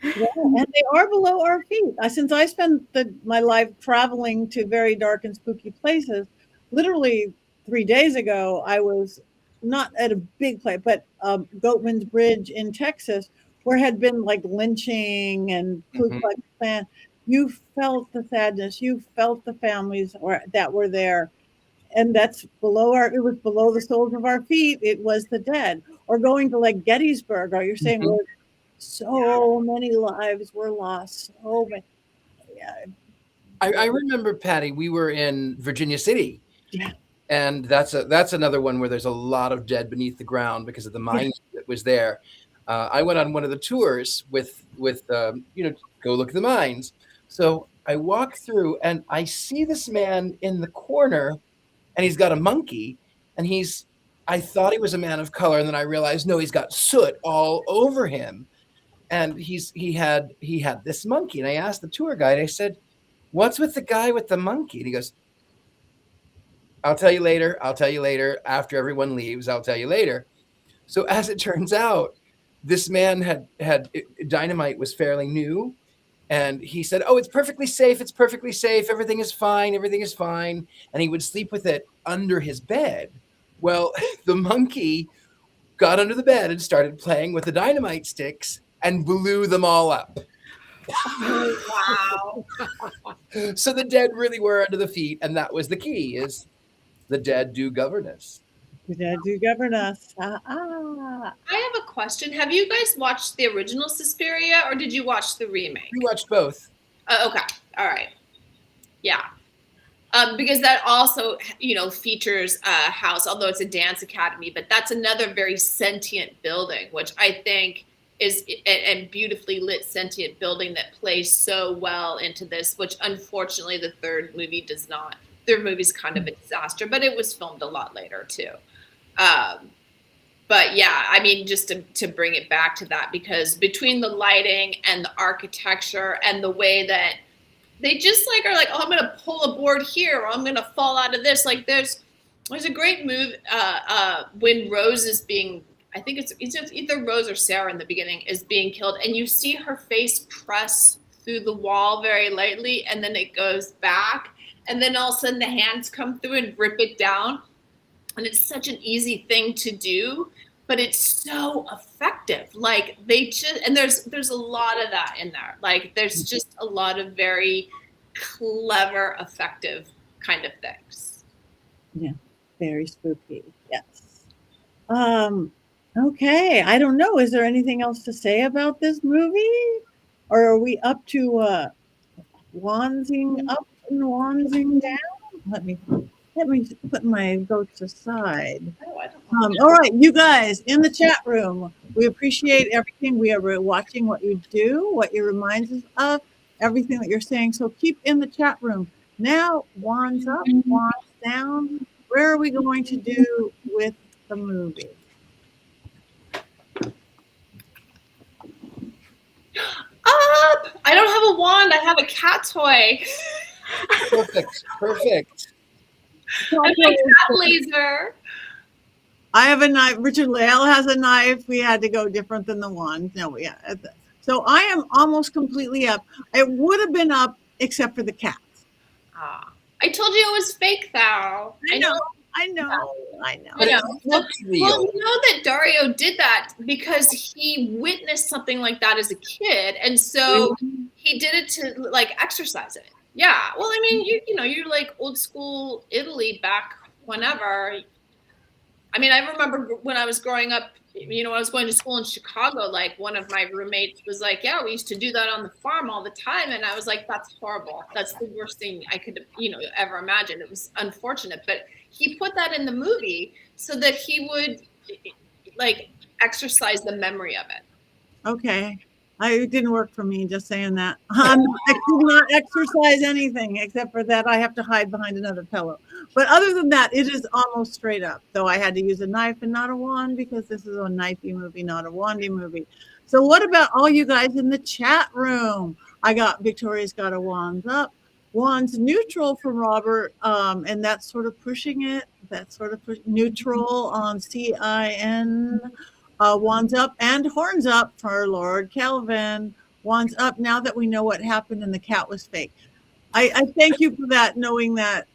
A: they are below our feet. Since I spent my life traveling to very dark and spooky places, literally 3 days ago, I was not at a big place, but Goatman's Bridge in Texas, where had been like lynching and Ku Klux Klan. You felt the sadness. You felt the families that were there. And that's it was below the soles of our feet. It was the dead. Or going to like Gettysburg, or you're saying, well, so many lives were lost. So many. Yeah.
B: I remember, Patty, we were in Virginia City.
A: Yeah.
B: And that's another one where there's a lot of dead beneath the ground because of the mine that was there. I went on one of the tours with go look at the mines. So I walk through and I see this man in the corner, and he's got a monkey, and I thought he was a man of color, and then I realized, no, he's got soot all over him. And he had this monkey. And I asked the tour guide, I said, what's with the guy with the monkey? And he goes, I'll tell you later. After everyone leaves, I'll tell you later. So as it turns out, this man had dynamite was fairly new. And he said, oh, it's perfectly safe. Everything is fine. And he would sleep with it under his bed. Well, the monkey got under the bed and started playing with the dynamite sticks and blew them all up.
D: Wow.
B: So the dead really were under the feet. And that was the key, is the dead do govern us.
A: The dead do govern us.
D: I have a question. Have you guys watched the original Suspiria, or did you watch the remake?
B: We watched both.
D: Okay. All right. Yeah. Because that also, features a house, although it's a dance academy, but that's another very sentient building, which I think is a beautifully lit sentient building that plays so well into this, which unfortunately the third movie does not. Third movie's kind of a disaster, but it was filmed a lot later too. But yeah, I mean, just to bring it back to that, because between the lighting and the architecture and the way that they just are like, oh, I'm going to pull a board here, or I'm going to fall out of this. Like there's a great move when Rose is being, I think it's either Rose or Sarah in the beginning, is being killed, and you see her face press through the wall very lightly, and then it goes back, and then all of a sudden the hands come through and rip it down. And it's such an easy thing to do, but it's so effective. Like and there's a lot of that in there. Like there's just a lot of very clever, effective kind of things.
A: Yeah, very spooky. Yes. Okay, I don't know. Is there anything else to say about this movie, or are we up to wandsing up and wandsing down? let me put my goats aside.
D: Oh, I don't know.
A: All right, you guys in the chat room, we appreciate everything. We are watching what you do, what you reminds us of, everything that you're saying. So keep in the chat room. Now, wands up, wands down. Where are we going to do with the movie?
D: Up! I don't have a wand. I have a cat toy.
B: Perfect.
D: I have a cat laser.
A: I have a knife. Richard-Lael has a knife. We had to go different than the wand. No, yeah. So I am almost completely up. It would have been up except for the cats.
D: I told you it was fake, though.
A: I know.
B: But it looks real.
D: Well, you know that Dario did that because he witnessed something like that as a kid, and so he did it to like exercise it. Yeah. Well, I mean, you know, you're like old school Italy back whenever. I mean, I remember when I was growing up, you know, I was going to school in Chicago, like one of my roommates was like, yeah, we used to do that on the farm all the time. And I was like, that's horrible. That's the worst thing I could, you know, ever imagine. It was unfortunate, but he put that in the movie so that he would like exercise the memory of it.
A: Okay. It didn't work for me, just saying that. I did not exercise anything except for that I have to hide behind another pillow. But other than that, it is almost straight up. Though I had to use a knife and not a wand because this is a knifey movie, not a wandy movie. So what about all you guys in the chat room? Victoria's got a wands up. Wands neutral from Robert, and that's sort of pushing it. That's sort of neutral on CIN. Wands up and horns up for Lord Kelvin. Wands up now that we know what happened and the cat was fake. I thank you for that, knowing that.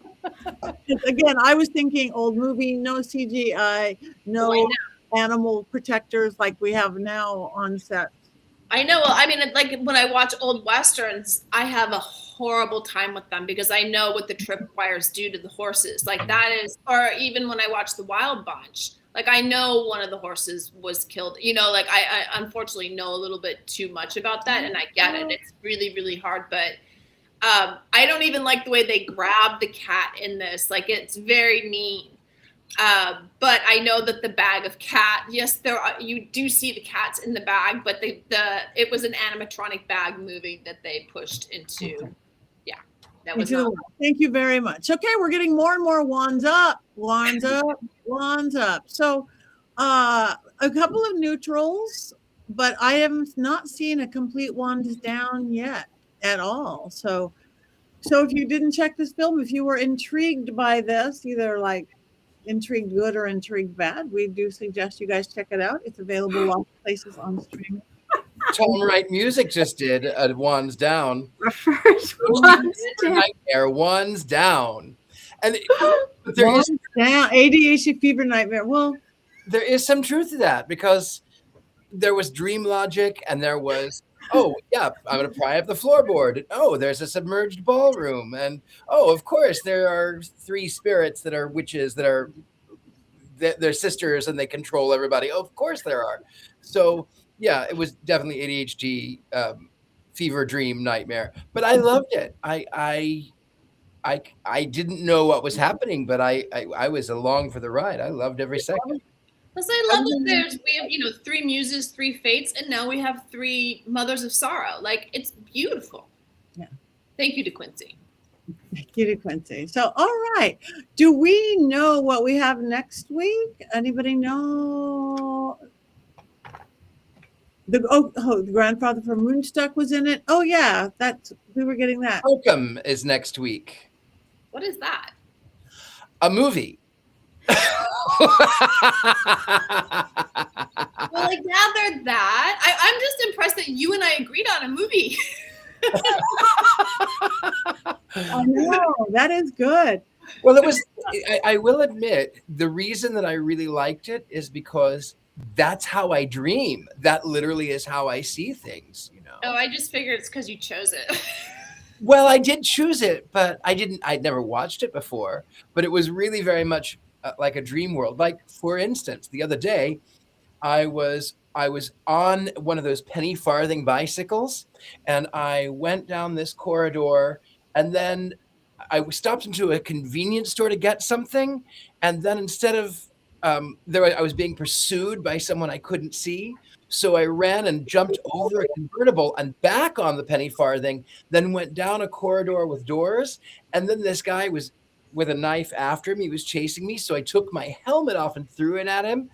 A: Again, I was thinking old movie, no CGI, no animal protectors like we have now on set.
D: I know. Well, I mean, like when I watch old Westerns, I have a horrible time with them because I know what the tripwires do to the horses. Like that is, or even when I watch The Wild Bunch, like I know one of the horses was killed, you know, like I unfortunately know a little bit too much about that and I get it. It's really, really hard, but I don't even like the way they grab the cat in this. Like it's very mean. But I know that the bag of cat, yes, you do see the cats in the bag, but it was an animatronic bag movie that they pushed into. Okay. Yeah, that was.
A: Thank you very much. Okay, we're getting more and more wands up, wands up, wands up. So, a couple of neutrals, but I have not seen a complete wands down yet at all. So if you didn't check this film, if you were intrigued by this, either like intrigued good or intrigued bad, we do suggest you guys check it out. It's available lots of places on streaming.
B: Tone Right Music just did a Wands Down.
C: First Wands Down.
B: Nightmare, Wands Down. And
A: Wands down, ADHD fever nightmare. Well,
B: there is some truth to that because there was dream logic and there was, oh, yeah, I'm going to pry up the floorboard. Oh, there's a submerged ballroom. And, oh, of course, there are 3 spirits that are witches that are they're sisters and they control everybody. Oh, of course there are. So, yeah, it was definitely ADHD fever dream nightmare. But I loved it. I didn't know what was happening, but I was along for the ride. I loved every second.
D: Plus, I love that we have, you know, 3 muses, 3 fates, and now we have 3 mothers of sorrow. Like, it's beautiful.
A: Yeah.
D: Thank you to Quincy.
A: Thank you to Quincy. So, all right. Do we know what we have next week? Anybody know? The grandfather from Moonstruck was in it. Oh, yeah. We were getting that.
B: Welcome is next week.
D: What is that?
B: A movie.
D: Well, I gathered that. I'm just impressed that you and I agreed on a movie.
A: I know. That is good.
B: Well, it was, I will admit, the reason that I really liked it is because that's how I dream. That literally is how I see things, you know.
D: Oh, I just figured it's because you chose it.
B: Well, I did choose it, but I'd never watched it before, but it was really very much like a dream world. Like, for instance, the other day, I was on one of those penny farthing bicycles, and I went down this corridor, and then I stopped into a convenience store to get something, and then instead of I was being pursued by someone I couldn't see. So I ran and jumped over a convertible and back on the penny farthing, then went down a corridor with doors. And then this guy was with a knife after me. He was chasing me. So I took my helmet off and threw it at him.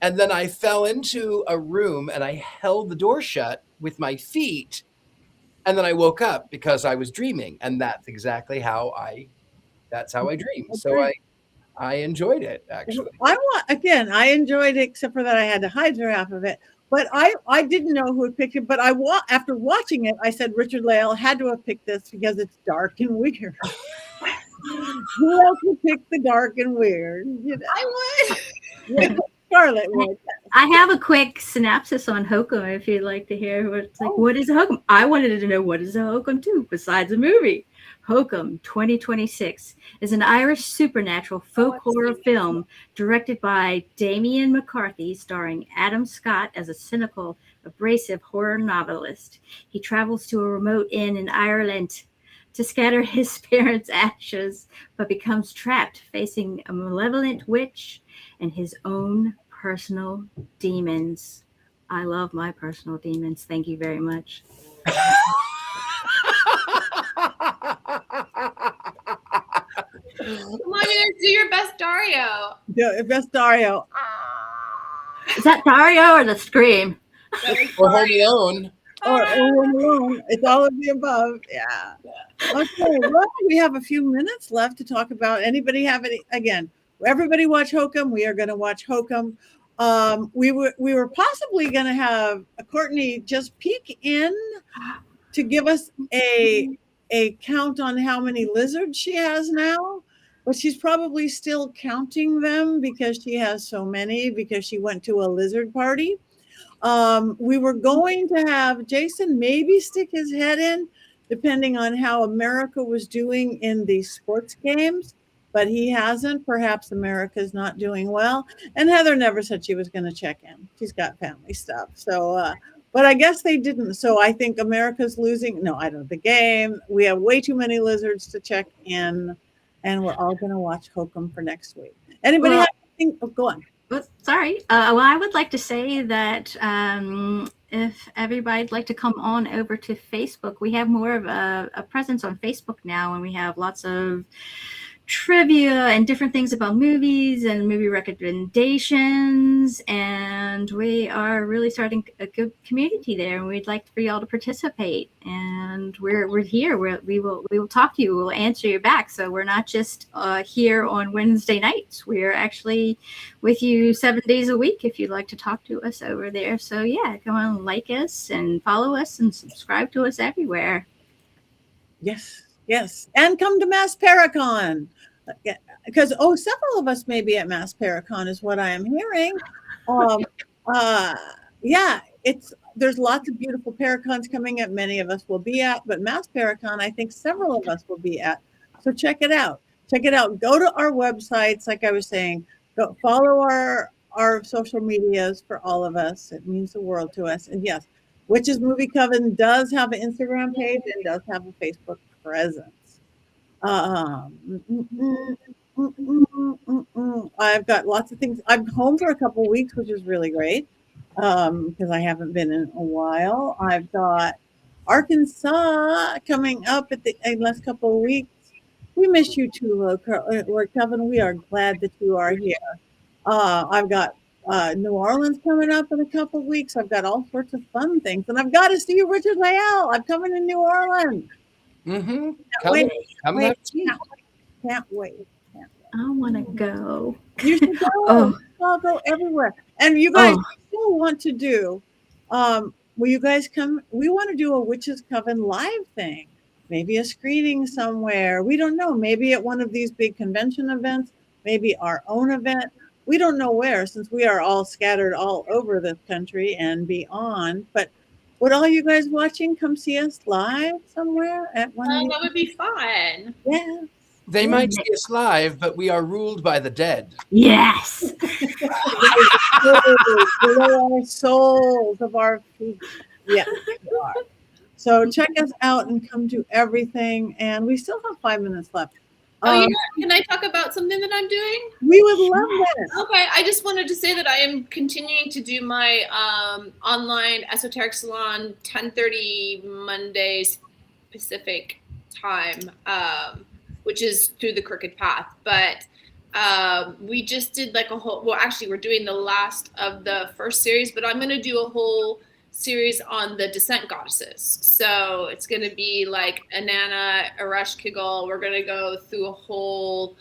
B: And then I fell into a room and I held the door shut with my feet. And then I woke up because I was dreaming. And that's exactly how I dream. So I enjoyed it, actually.
A: I enjoyed it, except for that I had to hide half of it. But I didn't know who had picked it. But after watching it, I said Richard-Lael had to have picked this because it's dark and weird. Who else would pick the dark and weird? You know?
D: I would.
A: Yeah, Scarlett would.
C: I have a quick synopsis on Hokum if you'd like to hear what is a Hokum. I wanted to know what is a Hokum too, besides a movie. Hokum 2026 is an Irish supernatural folk horror film directed by Damien McCarthy, starring Adam Scott as a cynical, abrasive horror novelist. He travels to a remote inn in Ireland to scatter his parents' ashes, but becomes trapped facing a malevolent witch and his own personal demons. I love my personal demons. Thank you very much.
D: Come on, you guys, do your best Dario.
A: The best Dario.
C: Is that Dario or the Scream?
B: Or Home Alone.
A: Or Home Alone. It's all of the above. Yeah. Okay. Well, we have a few minutes left to talk about. Anybody have any? Again, everybody watch Hokum. We are going to watch Hokum. We were possibly going to have Courtney just peek in to give us a count on how many lizards she has now, but she's probably still counting them because she has so many, because she went to a lizard party. We were going to have Jason maybe stick his head in, depending on how America was doing in the sports games, but he hasn't. Perhaps America's not doing well. And Heather never said she was going to check in. She's got family stuff. So, but I guess they didn't. So I think America's losing. No, I don't. The game. We have way too many lizards to check in, and we're all going to watch Hokum for next week. Anybody have anything? Oh, go on.
C: Well, sorry. Well, I would like to say that if everybody'd like to come on over to Facebook, we have more of a presence on Facebook now, and we have lots of trivia and different things about movies and movie recommendations, and we are really starting a good community there, and we'd like for y'all to participate. And we're here. We will talk to you. We'll answer you back. So we're not just here on Wednesday nights. We're actually with you 7 days a week if you'd like to talk to us over there. So yeah, come on, like us and follow us and subscribe to us everywhere.
A: Yes, and come to Mass Paracon. Because several of us may be at Mass Paracon is what I am hearing. There's lots of beautiful Paracons coming up. Many of us will be at, but Mass Paracon, I think several of us will be at. So check it out. Go to our websites, like I was saying. Go follow our social medias for all of us. It means the world to us. And yes, Witches Movie Coven does have an Instagram page and does have a Facebook presence. I've got lots of things. I'm home for a couple of weeks, which is really great because I haven't been in a while. I've got Arkansas coming up at the last couple of weeks. We miss you too, Lord Coven. We are glad that you are here. I've got New Orleans coming up in a couple of weeks. I've got all sorts of fun things, and I've got to see Richard-Lael. I'm coming to New Orleans.
B: Mm-hmm.
A: Can't wait.
C: I want to go.
A: You should go. I'll go everywhere. And you guys still want to do, will you guys come? We want to do a Witches Coven live thing. Maybe a screening somewhere. We don't know. Maybe at one of these big convention events. Maybe our own event. We don't know where, since we are all scattered all over the country and beyond. But would all you guys watching come see us live somewhere at one?
D: Oh, that would be fun.
A: Yeah.
B: They might see us live, but we are ruled by the dead.
C: Yes.
A: Below our souls of our feet. Yes, we are. So check us out and come to everything. And we still have 5 minutes left.
D: Oh, can I talk about something that I'm doing?
A: We would love that.
D: Okay, I just wanted to say that I am continuing to do my online esoteric salon 10:30 Mondays Pacific time, which is through the Crooked Path. But we just did like a whole, well, actually we're doing the last of the first series, but I'm going to do a whole series on the descent goddesses. So it's going to be like Inanna, Ereshkigal. We're going to go through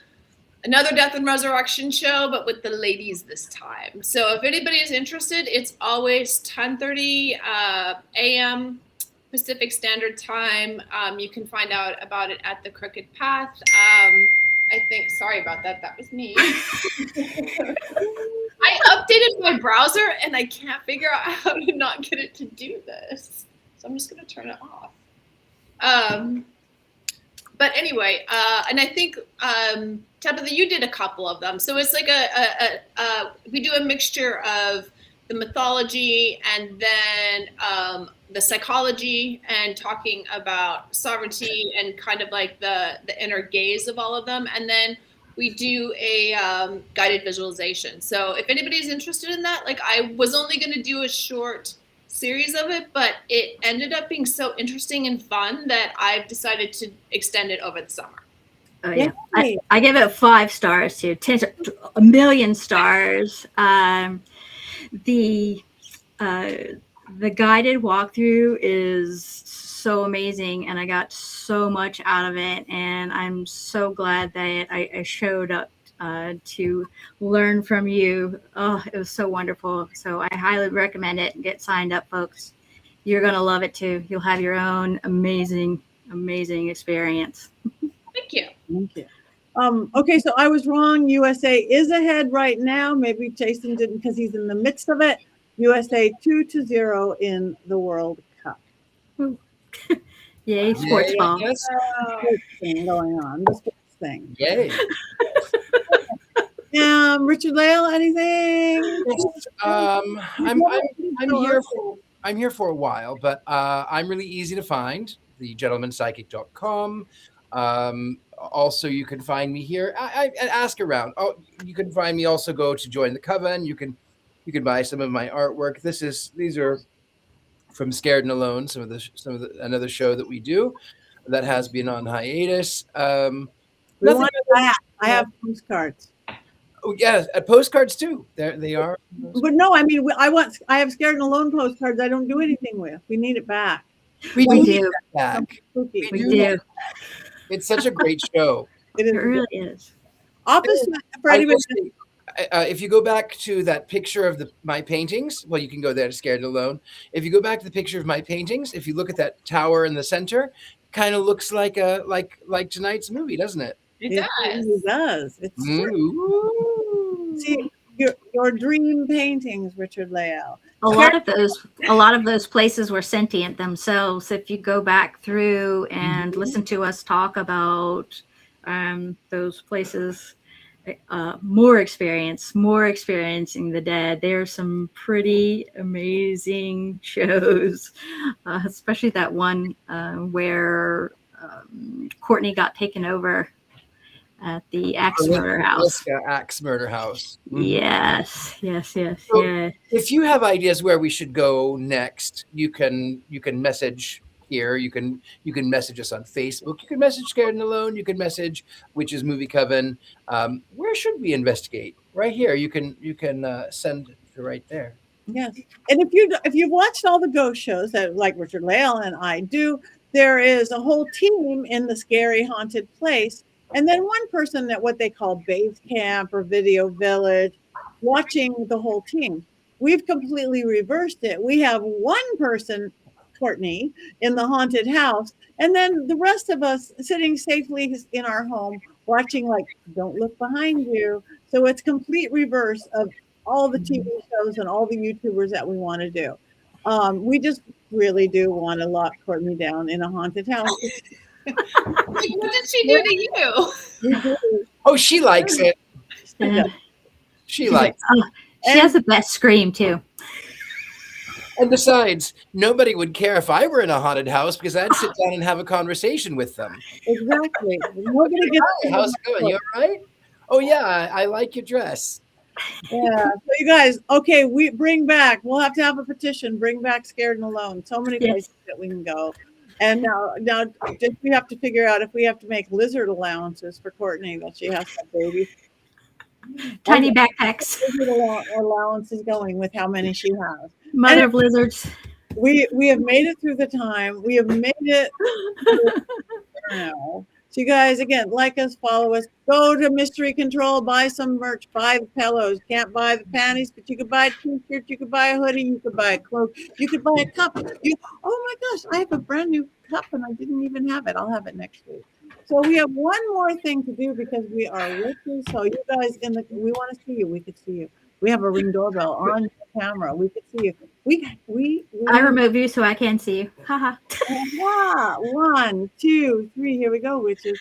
D: another death and resurrection show, but with the ladies this time. So if anybody is interested, it's always 10:30 a.m. Pacific Standard Time. You can find out about it at the Crooked Path. I think, sorry about that. That was me. I updated my browser and I can't figure out how to not get it to do this. So I'm just going to turn it off. But anyway, and I think, Tabitha, you did a couple of them. So it's like we do a mixture of the mythology and then the psychology and talking about sovereignty and kind of like the inner gaze of all of them. And then we do a guided visualization. So if anybody's interested in that, like I was only going to do a short series of it, but it ended up being so interesting and fun that I've decided to extend it over the summer.
C: Oh yeah, I give it 5 stars too. 1 million stars. The guided walkthrough is so amazing, and I got so much out of it. And I'm so glad that I showed up to learn from you. Oh, it was so wonderful. So I highly recommend it. Get signed up, folks. You're gonna love it too. You'll have your own amazing experience.
D: Thank you.
A: Thank you. Okay, so I was wrong. USA is ahead right now. Maybe Jason didn't because he's in the midst of it. USA 2-0 in the World Cup.
C: Yay, sports ball.
B: Yes.
A: Sports thing going on. The sports thing.
B: Yay.
A: Richard-Lael, anything?
B: I'm here for a while, but I'm really easy to find. thegentlemanpsychic.com. Also, you can find me here. I ask around. Oh, you can find me. Also, go to Join the Coven. You can buy some of my artwork. These are from Scared and Alone. Another show that we do that has been on hiatus.
A: I have postcards.
B: Oh yeah, postcards too. They are.
A: But no, I mean, I have Scared and Alone postcards. I don't do anything with. We need it back.
C: We do.
B: That back.
C: We do.
B: It's such a great show.
C: It really is.
A: Opposite for anybody.
B: If you go back to that picture of my paintings, well, you can go there to Scared and Alone. If you go back to the picture of my paintings, if you look at that tower in the center, kind of looks like tonight's movie, doesn't it?
D: It does.
A: It does. It's see your dream paintings, Richard-Lael.
C: A lot of those places were sentient themselves. If you go back through and listen to us talk about those places, more experiencing the dead. There's some pretty amazing shows, especially that one where Courtney got taken over at the Axe Murder House.
B: Axe Murder House.
C: Yes.
B: So if you have ideas where we should go next, you can message here. You can message us on Facebook. You can message Scared and Alone. You can message Witches Movie Coven. Where should we investigate? Right here. You can send to right there.
A: Yes. And if you've watched all the ghost shows that like Richard-Lael and I do, there is a whole team in the scary haunted place. And then one person at what they call base camp or video village, watching the whole team. We've completely reversed it. We have one person, Courtney, in the haunted house, and then the rest of us sitting safely in our home, watching like, don't look behind you. So it's complete reverse of all the TV shows and all the YouTubers that we want to do. We just really do want to lock Courtney down in a haunted house.
D: What did she do to you?
B: Oh, she likes it. She likes it.
C: She has the best scream too.
B: And besides, nobody would care if I were in a haunted house because I'd sit down and have a conversation with them.
A: Exactly. Nobody gets
B: Hi, how's it going? You all right? Oh yeah, I like your dress.
A: Yeah. So you guys, okay, we bring back. We'll have to have a petition. Bring back Scared and Alone. So many
C: Yes.
A: places that we can go. And now, just we have to figure out if we have to make lizard allowances for Courtney that she has to have babies.
C: Tiny backpacks.
A: Lizard allowance is going with how many she has.
C: Mother of lizards.
A: We have made it through the time. We have made it now. So you guys, again, like us, follow us, go to Mystery Control, buy some merch, buy the pillows. Can't buy the panties, but you could buy a t-shirt, you could buy a hoodie, you could buy a cloak, you could buy a cup. Oh my gosh, I have a brand new cup and I didn't even have it. I'll have it next week. So we have one more thing to do because we are witches. So you guys we want to see you. We could see you. We have a Ring doorbell on the camera. We could see you. We
C: I remote view so I can see you. Haha.
A: yeah. 1, 2, 3. Here we go, witches.